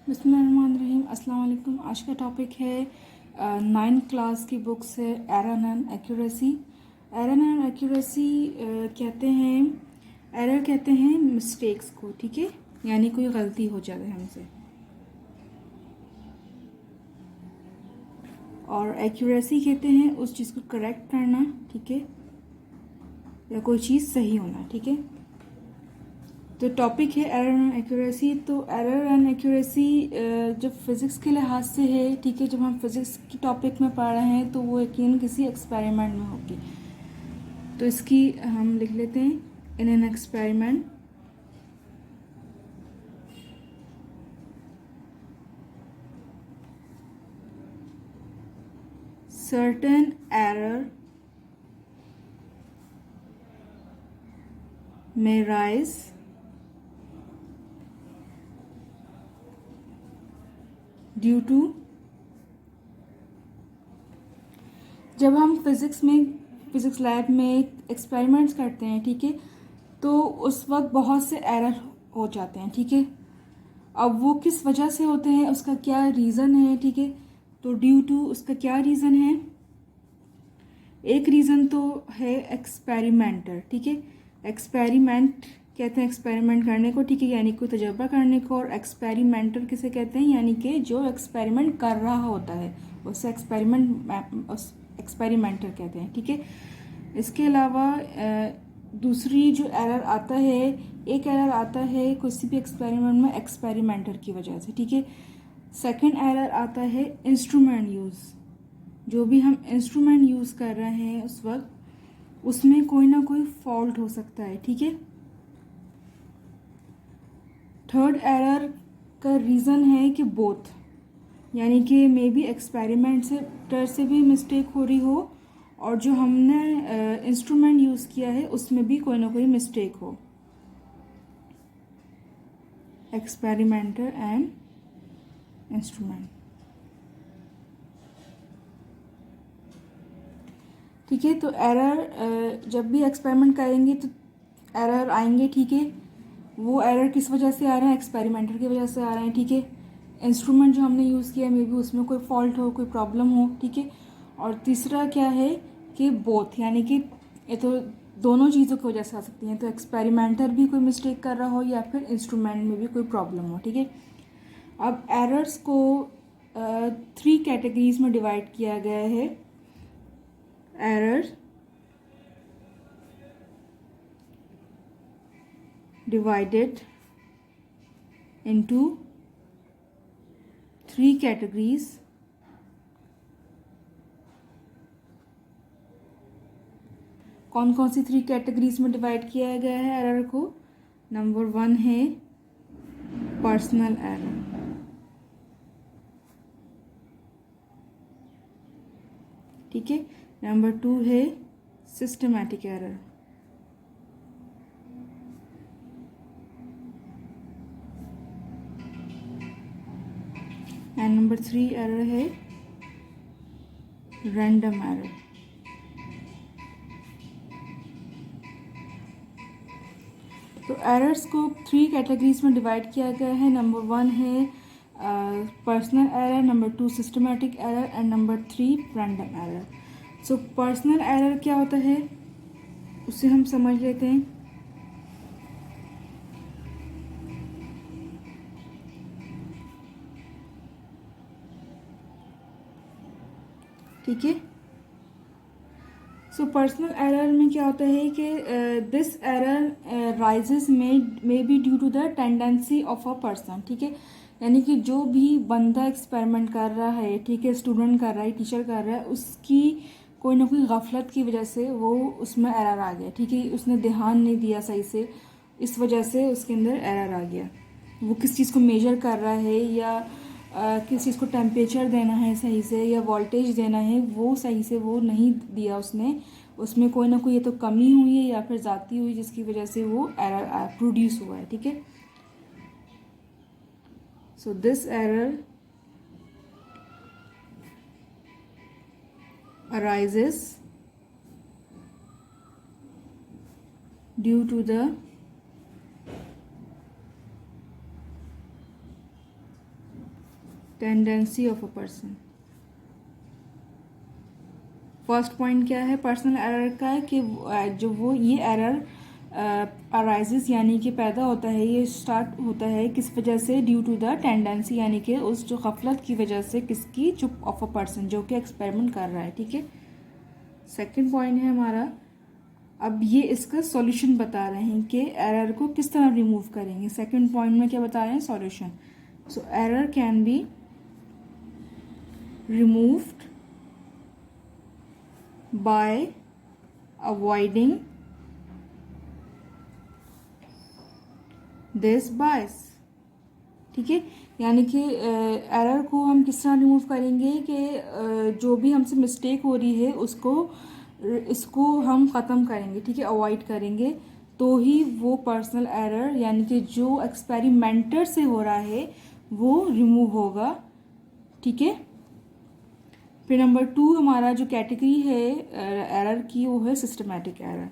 बिस्मिल्लाहिर्रहमानिर्रहीम। अस्सलाम वालेकुम। आज का टॉपिक है 9th क्लास की बुक से error and accuracy. Error and accuracy error कहते हैं मिस्टेक्स को, ठीक है, यानी कोई गलती हो जाए हमसे। और एक्यूरेसी कहते हैं उस चीज़ को करेक्ट करना, ठीक है, या कोई चीज़ सही होना, ठीक है। तो टॉपिक है एरर एंड एक्यूरेसी। तो एरर एंड एक्यूरेसी जब फिज़िक्स के लिहाज से है, ठीक है, जब हम फिज़िक्स की टॉपिक में पढ़ रहे हैं तो वो यकीन किसी एक्सपेरिमेंट में होगी। तो इसकी हम लिख लेते हैं in an experiment certain error may rise due to. जब हम फिज़िक्स लैब में एक्सपेरिमेंट्स करते हैं, ठीक है, तो उस वक्त बहुत से एरर हो जाते हैं, ठीक है। अब वो किस वजह से होते हैं, उसका क्या रीज़न है, ठीक है। तो ड्यू टू उसका क्या रीज़न है? एक रीज़न तो है एक्सपेरिमेंटर, ठीक है। एक्सपेरिमेंट कहते हैं एक्सपेरिमेंट करने को, ठीक है, यानी कोई तजर्बा करने को। और एक्सपेरिमेंटर किसे कहते हैं? यानी कि जो एक्सपेरिमेंट कर रहा होता है उससे एक्सपेरिमेंटर कहते हैं, ठीक है। इसके अलावा दूसरी जो एरर आता है, एक एरर आता है किसी भी एक्सपेरिमेंट में एक्सपेरिमेंटर की वजह से, ठीक है। सेकंड एरर आता है इंस्ट्रूमेंट यूज़। जो भी हम इंस्ट्रूमेंट यूज़ कर रहे हैं उस वक्त उसमें कोई ना कोई फॉल्ट हो सकता है, ठीक है। थर्ड एरर का रीज़न है कि बोथ, यानी कि मे बी एक्सपेरिमेंट से भी मिस्टेक हो रही हो और जो हमने इंस्ट्रूमेंट यूज़ किया है उसमें भी कोई ना कोई मिस्टेक हो। एक्सपेरिमेंटर एंड इंस्ट्रूमेंट, ठीक है। तो एरर जब भी एक्सपेरिमेंट करेंगे तो एरर आएंगे, ठीक है। वो एरर किस वजह से आ रहे हैं? एक्सपेरिमेंटर की वजह से आ रहे हैं, ठीक है। इंस्ट्रूमेंट जो हमने यूज़ किया मे बी उसमें कोई फॉल्ट हो, कोई प्रॉब्लम हो, ठीक है। और तीसरा क्या है कि बोथ, यानी कि ये तो दोनों चीज़ों की वजह से आ सकती हैं। तो एक्सपेरिमेंटर भी कोई मिस्टेक कर रहा हो या फिर इंस्ट्रूमेंट में भी कोई प्रॉब्लम हो, ठीक है। अब एरर्स को 3 कैटेगरीज में डिवाइड किया गया है। Error divided into 3 categories. कौन कौन सी 3 कैटेगरीज में डिवाइड किया गया है एरर को? नंबर 1 है पर्सनल एरर, ठीक है। नंबर 2 है systematic error, and number 3 error है रैंडम एरर। तो एरर्स को 3 कैटेगरीज में डिवाइड किया गया है। नंबर 1 है personal error, number 2 systematic error and number 3 random error. So personal error क्या होता है उसे हम समझ लेते हैं। ठीक है। सो पर्सनल एरर में क्या होता है कि this error rises may be due to the tendency of a person, ठीक है। यानी कि जो भी बंदा एक्सपेरिमेंट कर रहा है, ठीक है, स्टूडेंट कर रहा है, टीचर कर रहा है, उसकी कोई ना कोई गफलत की वजह से वो उसमें एरर आ गया, ठीक है। उसने ध्यान नहीं दिया सही से, इस वजह से उसके अंदर एरर आ गया। वो किस चीज़ को मेजर कर रहा है या किस चीज़ को टेम्परेचर देना है सही से या वोल्टेज देना है, वो सही से वो नहीं दिया उसने। उसमें कोई ना कोई ये तो कमी हुई है या फिर ज़्यादती हुई जिसकी वजह से वो एरर प्रोड्यूस हुआ है, ठीक है। So this error arises due to the tendency of a person. First point क्या है पर्सनल एरर का है कि जो वो ये एरर अराइजेस यानी कि पैदा होता है, ये स्टार्ट होता है किस वजह से, ड्यू टू द टेंडेंसी यानी कि उस जो गफलत की वजह से, किसकी, चुप ऑफ अ पर्सन जो कि एक्सपेरिमेंट कर रहा है। ठीक है, सेकंड पॉइंट है हमारा, अब ये इसका सॉल्यूशन बता रहे हैं कि एरर को किस तरह रिमूव करेंगे। सेकंड पॉइंट में क्या बता रहे हैं, solution. So error can be removed by avoiding this bias. ठीक है, यानी कि एरर को हम किस तरह रिमूव करेंगे कि जो भी हमसे मिस्टेक हो रही है इसको हम ख़त्म करेंगे। ठीक है, अवॉइड करेंगे, तो ही वो पर्सनल एरर यानी कि जो एक्सपेरिमेंटर से हो रहा है वो रिमूव होगा। ठीक है, फिर नंबर 2 हमारा जो कैटेगरी है एरर की वो है सिस्टमैटिक एरर।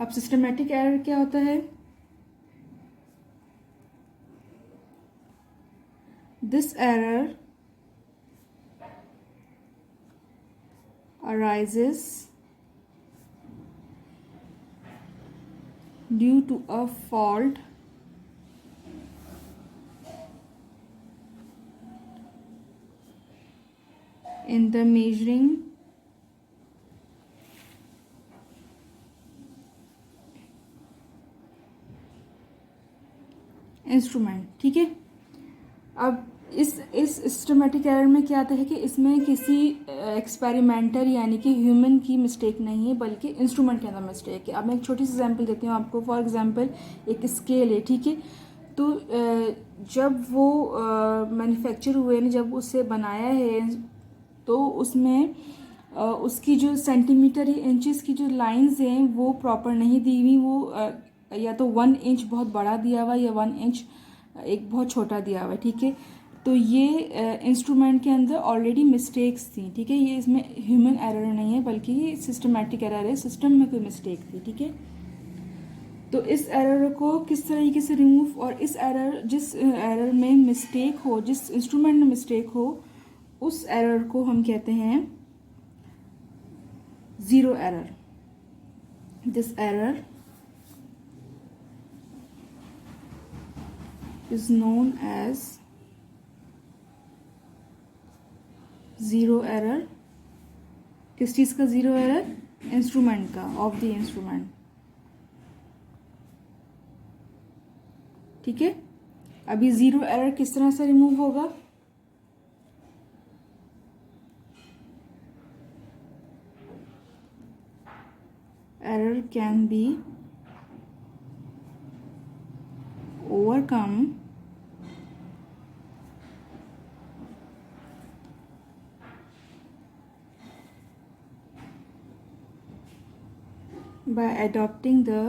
अब सिस्टमैटिक एरर क्या होता है, this error arises due to a fault in the measuring instrument. ठीक है, अब इस सिस्टमेटिक एरर में क्या आता है कि इसमें किसी एक्सपेरिमेंटर यानी कि ह्यूमन की मिस्टेक नहीं है बल्कि इंस्ट्रूमेंट के अंदर मिस्टेक है। अब मैं एक छोटी सी एग्जांपल देती हूँ आपको। फॉर एग्जांपल एक स्केल है। ठीक है, तो जब वो मैन्युफैक्चर हुए ने, जब उसे बनाया है तो उसमें उसकी जो सेंटीमीटर या इंचेस की जो लाइंस हैं वो प्रॉपर नहीं दी हुई। वो या तो 1 इंच बहुत बड़ा दिया हुआ या 1 इंच एक बहुत छोटा दिया हुआ है। ठीक है, तो ये इंस्ट्रूमेंट के अंदर ऑलरेडी मिस्टेक्स थी। ठीक है, ये इसमें ह्यूमन एरर नहीं है बल्कि ये सिस्टमैटिक एरर है, सिस्टम में कोई मिस्टेक थी। ठीक है, तो इस एरर को किस तरीके से रिमूव, और इस एरर जिस एरर में मिस्टेक हो, जिस इंस्ट्रूमेंट में मिस्टेक हो, उस एरर को हम कहते हैं zero error. This error is known as zero error। किस चीज़ का ज़ीरो एरर, इंस्ट्रूमेंट का, ऑफ द इंस्ट्रूमेंट। ठीक है, अभी ज़ीरो एरर किस तरह से रिमूव होगा, error can B overcome by adopting the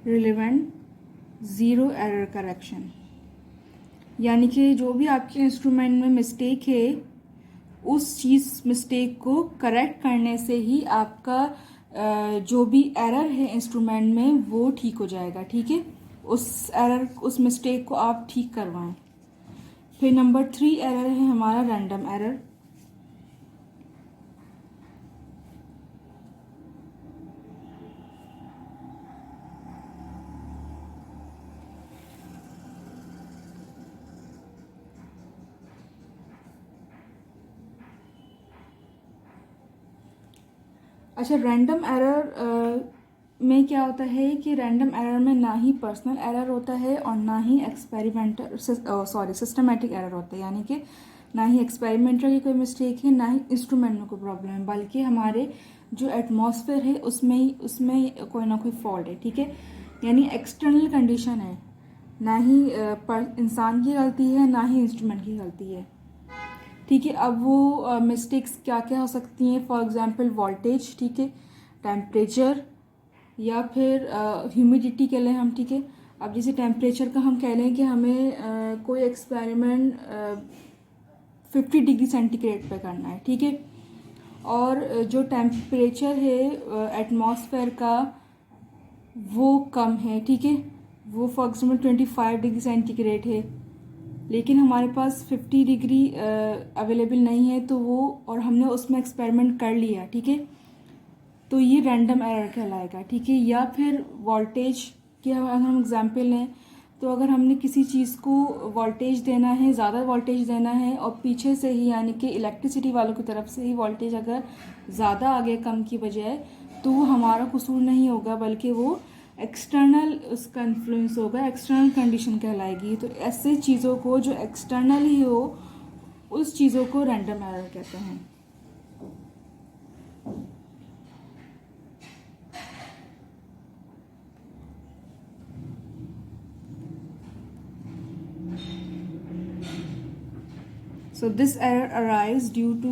relevant zero error correction। यानी कि जो भी आपके इंस्ट्रूमेंट में मिस्टेक है उस चीज़ मिस्टेक को करेक्ट करने से ही आपका जो भी एरर है इंस्ट्रूमेंट में वो ठीक हो जाएगा। ठीक है, उस मिस्टेक को आप ठीक करवाएं। फिर नंबर 3 एरर है हमारा रैंडम एरर। अच्छा, रैंडम एरर में क्या होता है कि रैंडम एरर में ना ही पर्सनल एरर होता है और ना ही सिस्टमैटिक एरर होता है। यानी कि ना ही एक्सपेरिमेंटर की कोई मिस्टेक है, ना ही इंस्ट्रूमेंट में कोई प्रॉब्लम है, बल्कि हमारे जो एटमॉस्फेयर है उसमें कोई ना कोई फॉल्ट है। ठीक है, यानी एक्सटर्नल कंडीशन है, ना ही इंसान की गलती है ना ही इंस्ट्रूमेंट की गलती है। ठीक है, अब वो मिस्टेक्स क्या क्या हो सकती हैं, फॉर एग्जांपल वोल्टेज, ठीक है, टेम्परेचर, या फिर ह्यूमिडिटी के लिए हम, ठीक है। अब जैसे टेम्परेचर का हम कह लें कि हमें कोई एक्सपेरिमेंट 50 डिग्री सेंटीग्रेड पे करना है, ठीक है। और जो टेम्परेचर है एटमॉस्फेयर का वो कम है, ठीक है। वो फॉर एग्जाम्पल 25 डिग्री सेंटीग्रेड है, लेकिन हमारे पास 50 डिग्री अवेलेबल नहीं है, तो वो और हमने उसमें एक्सपेरिमेंट कर लिया, ठीक है, तो ये रैंडम एरर कहलाएगा, ठीक है। या फिर वोल्टेज की अगर हम एग्जांपल लें, तो अगर हमने किसी चीज़ को वोल्टेज देना है, ज़्यादा वोल्टेज देना है, और पीछे से ही यानी कि इलेक्ट्रिसिटी वालों की तरफ से ही वोल्टेज अगर ज़्यादा आ गया कम की बजाय, तो वो हमारा कसूर नहीं होगा, बल्कि वो एक्सटर्नल उसका इन्फ्लुएंस होगा, एक्सटर्नल कंडीशन कहलाएगी। तो ऐसे चीज़ों को जो एक्सटर्नल ही हो, उस चीज़ों को रैंडम एरर कहते हैं। So this error arises due to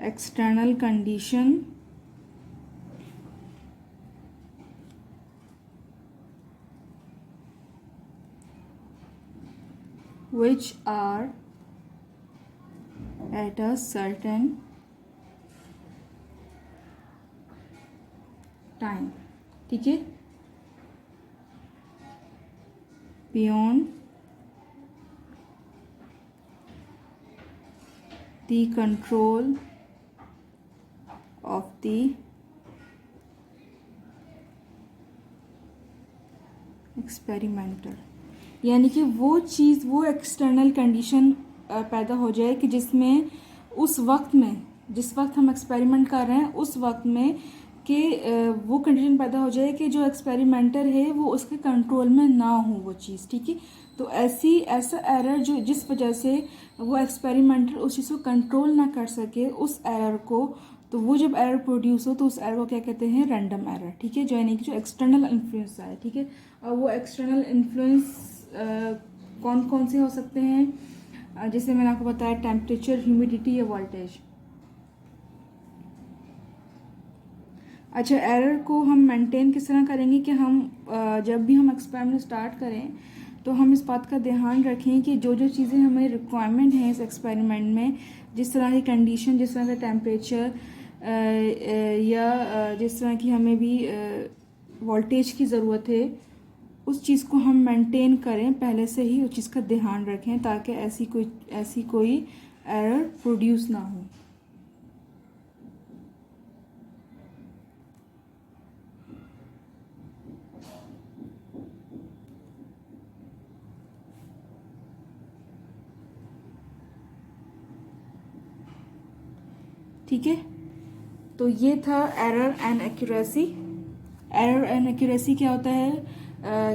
external condition which are at a certain time, ठीक है, beyond the control of the experimenter. यानी कि वो चीज़, वो एक्सटर्नल कंडीशन पैदा हो जाए कि जिसमें उस वक्त में, जिस वक्त हम एक्सपेरिमेंट कर रहे हैं उस वक्त में कि वो कंडीशन पैदा हो जाए कि जो एक्सपेरिमेंटर है वो उसके कंट्रोल में ना हो वो चीज़, ठीक है। तो ऐसा एरर जो जिस वजह से वो एक्सपेरिमेंटर उस चीज़ को कंट्रोल ना कर सके, उस एरर को, तो वो जब एरर प्रोड्यूस हो तो उस एरर को क्या कहते हैं, रैंडम एरर, ठीक है। जो यानी कि जो एक्सटर्नल इन्फ्लुएंस आए, ठीक है। और वो एक्सटर्नल इन्फ्लुएंस कौन कौन से हो सकते हैं, जैसे मैंने आपको बताया टेम्परेचर, ह्यूमिडिटी या वोल्टेज। अच्छा, एरर को हम मेंटेन किस तरह करेंगे कि हम जब भी हम एक्सपेरिमेंट स्टार्ट करें तो हम इस बात का ध्यान रखें कि जो जो चीज़ें हमें रिक्वायरमेंट हैं इस एक्सपेरिमेंट में, जिस तरह की कंडीशन, जिस तरह का टेम्परेचर या जिस तरह की हमें भी वोल्टेज की ज़रूरत है, उस चीज़ को हम मेंटेन करें, पहले से ही उस चीज़ का ध्यान रखें ताकि ऐसी कोई एरर प्रोड्यूस ना हो। ठीक है, तो ये था error and accuracy. Error and accuracy क्या होता है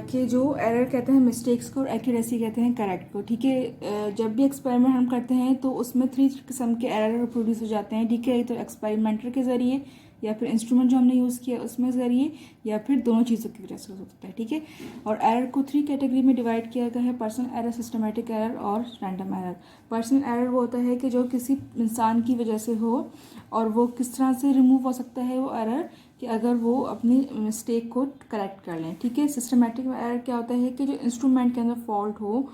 कि जो एरर कहते हैं मिस्टेक्स को और एक्यूरेसी कहते हैं करेक्ट को, ठीक है। जब भी एक्सपेरिमेंट हम करते हैं तो उसमें 3 किस्म के एरर प्रोड्यूस हो जाते हैं, ठीक है। तो एक्सपेरिमेंटर के ज़रिए, या फिर इंस्ट्रूमेंट जो हमने यूज़ किया उसमें ज़रिए, या फिर दोनों चीज़ों की वजह से हो सकता है, ठीक है। और एरर को 3 कैटेगरी में डिवाइड किया गया है, पर्सनल एरर, सिस्टमेटिक एरर और रैंडम एरर। पर्सनल एरर वो होता है कि जो किसी इंसान की वजह से हो, और वो किस तरह से रिमूव हो सकता है वो एरर, कि अगर वो अपनी मिस्टेक को करेक्ट कर लें, ठीक है। सिस्टमेटिक एरर क्या होता है कि जो इंस्ट्रूमेंट के अंदर फॉल्ट हो,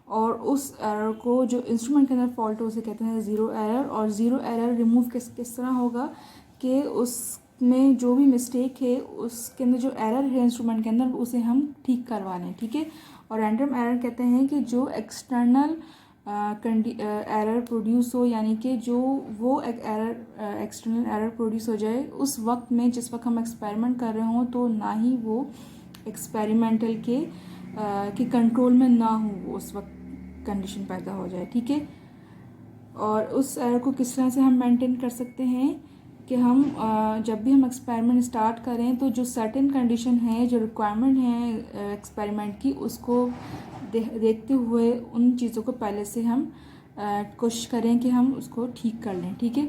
और उस एरर को, जो इंस्ट्रूमेंट के अंदर फॉल्ट हो, उसे कहते हैं ज़ीरो एरर। और ज़ीरो एरर रिमूव किस तरह होगा कि उसमें जो भी मिस्टेक है उसके अंदर जो एरर है इंस्ट्रूमेंट के अंदर, उसे हम ठीक करवा लें, ठीक है। और रैंडम एरर कहते हैं कि जो एक्सटर्नल एरर प्रोड्यूस हो, यानी कि जो वो एक एरर, एक्सटर्नल एरर प्रोड्यूस हो जाए उस वक्त में जिस वक्त हम एक्सपेरिमेंट कर रहे हों, तो ना ही वो एक्सपेरिमेंटल के कंट्रोल में ना हो, वो उस वक्त कंडीशन पैदा हो जाए, ठीक है। और उस एरर को किस तरह से हम मेंटेन कर सकते हैं कि हम जब भी हम एक्सपेरिमेंट स्टार्ट करें तो जो सर्टेन कंडीशन है, जो रिक्वायरमेंट है एक्सपेरिमेंट की, उसको देखते हुए उन चीज़ों को पहले से हम कोशिश करें कि हम उसको ठीक कर लें, ठीक है।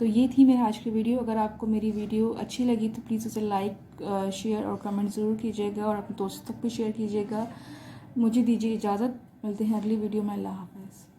तो ये थी मेरी आज की वीडियो। अगर आपको मेरी वीडियो अच्छी लगी तो प्लीज़ उसे लाइक, शेयर और कमेंट ज़रूर कीजिएगा, और अपने दोस्तों तक भी शेयर कीजिएगा। मुझे दीजिए इजाज़त, मिलते हैं अगली वीडियो में। अल्लाह हाफ़िज़।